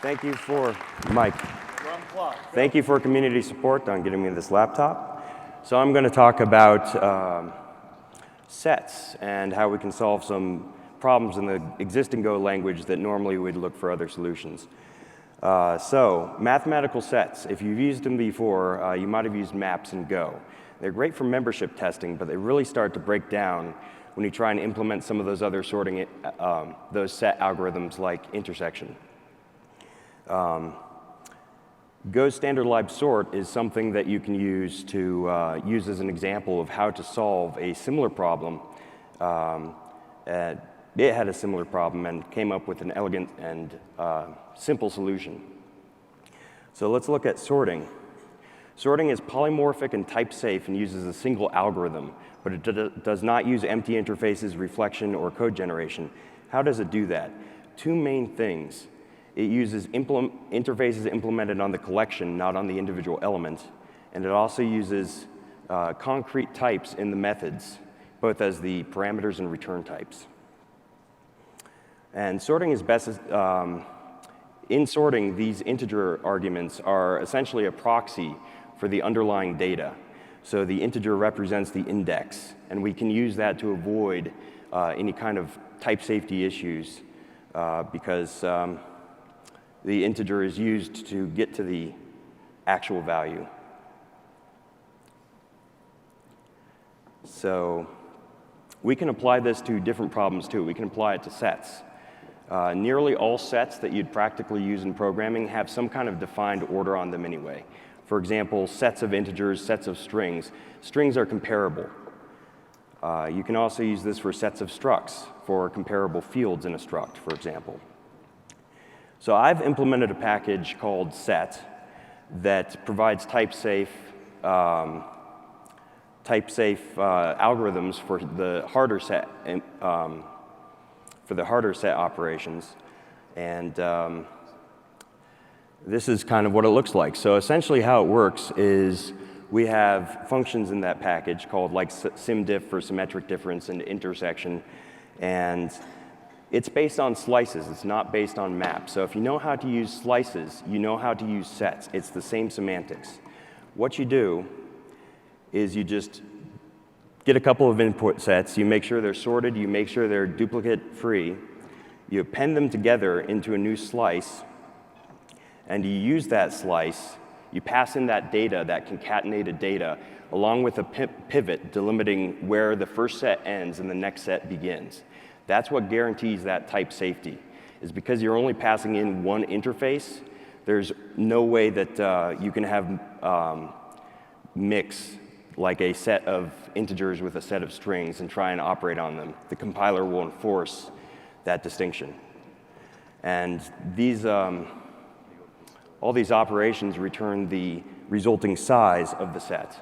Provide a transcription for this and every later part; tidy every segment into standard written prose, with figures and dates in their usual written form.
Thank you for, Mike. Thank you for community support on getting me this laptop. So I'm going to talk about sets and how we can solve some problems in the existing Go language that normally we'd look for other solutions. So mathematical sets, if you've used them before, you might have used maps in Go. They're great for membership testing, but they really start to break down when you try and implement some of those other sorting, those set algorithms like intersection. Go's standard lib sort is something that you can use to use as an example of how to solve a similar problem. It had a similar problem and came up with an elegant and simple solution. So let's look at sorting. Sorting is polymorphic and type safe and uses a single algorithm, but it does not use empty interfaces, reflection, or code generation. How does it do that? Two main things. It uses interfaces implemented on the collection, not on the individual element. And it also uses concrete types in the methods, both as the parameters and return types. And sorting is best, in sorting, these integer arguments are essentially a proxy for the underlying data. So the integer represents the index, and we can use that to avoid any kind of type safety issues because the integer is used to get to the actual value. So we can apply this to different problems too. We can apply it to sets. Nearly all sets that you'd practically use in programming have some kind of defined order on them anyway. For example, sets of integers, sets of strings. Strings are comparable. You can also use this for sets of structs, for comparable fields in a struct, for example. So I've implemented a package called set that provides type-safe algorithms for the harder set operations, and this is kind of what it looks like. So essentially, how it works is we have functions in that package called like simdiff for symmetric difference and intersection, and it's based on slices. It's not based on maps. So if you know how to use slices, you know how to use sets. It's the same semantics. What you do is you just get a couple of input sets. You make sure they're sorted. You make sure they're duplicate-free. You append them together into a new slice, and you use that slice. You pass in that data, that concatenated data, along with a pivot delimiting where the first set ends and the next set begins. That's what guarantees that type safety, is because you're only passing in one interface, there's no way that you can have mix like a set of integers with a set of strings and try and operate on them. The compiler will enforce that distinction. And these, all these operations return the resulting size of the set.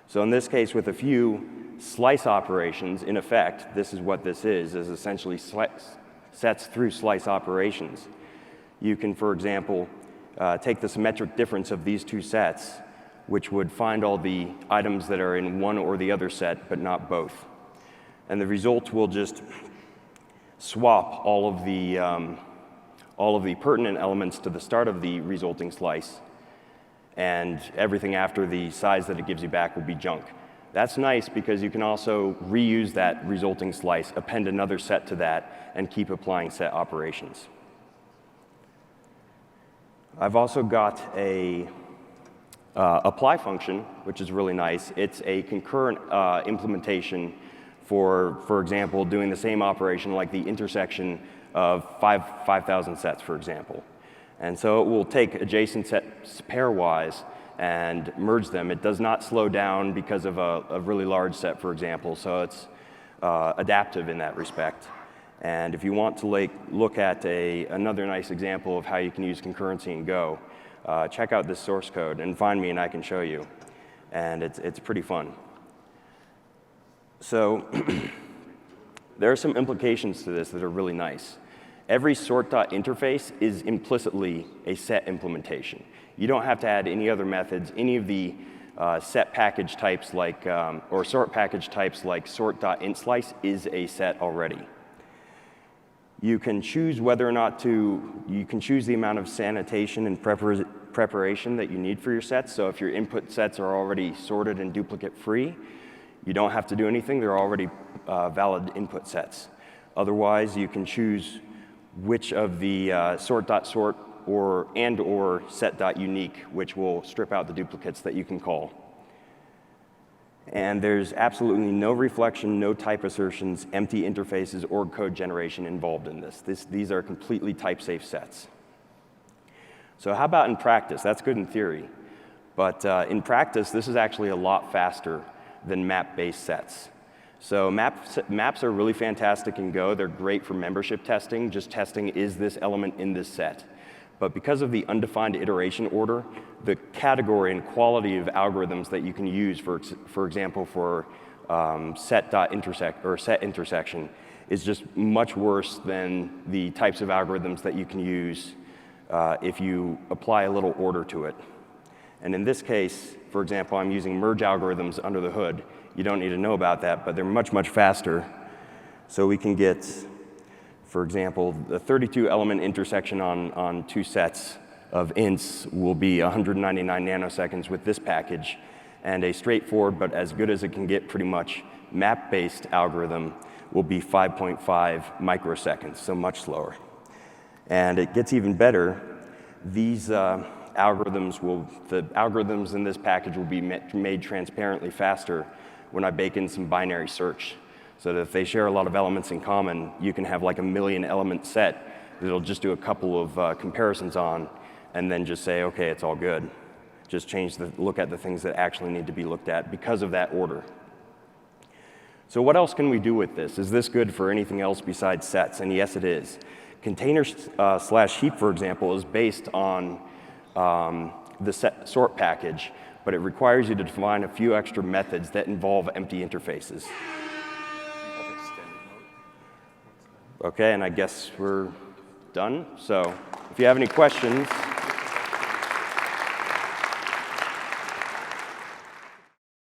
So in this case, with a few slice operations, in effect, this is what this is essentially sets through slice operations. You can, for example, take the symmetric difference of these two sets, which would find all the items that are in one or the other set, but not both. And the result will just swap all of the pertinent elements to the start of the resulting slice, and everything after the size that it gives you back will be junk. That's nice because you can also reuse that resulting slice, append another set to that, and keep applying set operations. I've also got a apply function, which is really nice. It's a concurrent implementation for example, doing the same operation like the intersection of 5,000 sets, for example. And so it will take adjacent sets pairwise and merge them. It does not slow down because of a really large set, for example, so it's adaptive in that respect. And if you want to look at another nice example of how you can use concurrency in Go, check out this source code and find me and I can show you. And it's pretty fun. So there are some implications to this that are really nice. Every sort.interface is implicitly a set implementation. You don't have to add any other methods. Any of the set package types like, or sort package types like sort.intslice is a set already. You can choose whether or not you can choose the amount of sanitation and preparation that you need for your sets. So if your input sets are already sorted and duplicate free, you don't have to do anything. They're already valid input sets. Otherwise, you can choose which of the sort.sort or set.unique, which will strip out the duplicates that you can call. And there's absolutely no reflection, no type assertions, empty interfaces, or code generation involved in this. These are completely type-safe sets. So how about in practice? That's good in theory. But in practice, this is actually a lot faster than map-based sets. So maps are really fantastic in Go. They're great for membership testing, just testing is this element in this set. But because of the undefined iteration order, the category and quality of algorithms that you can use, for example, for set intersection, is just much worse than the types of algorithms that you can use if you apply a little order to it. And in this case, for example, I'm using merge algorithms under the hood. You don't need to know about that, but they're much, much faster. So we can get, for example, the 32-element intersection on two sets of ints will be 199 nanoseconds with this package, and a straightforward, but as good as it can get pretty much, map-based algorithm will be 5.5 microseconds, so much slower. And it gets even better. These the algorithms in this package will be made transparently faster when I bake in some binary search. So that if they share a lot of elements in common, you can have like a 1,000,000 element set that it'll just do a couple of comparisons on and then just say, okay, it's all good. Just look at the things that actually need to be looked at because of that order. So what else can we do with this? Is this good for anything else besides sets? And yes, it is. Container/heap, for example, is based on the sort package, but it requires you to define a few extra methods that involve empty interfaces. Okay, and I guess we're done. So if you have any questions.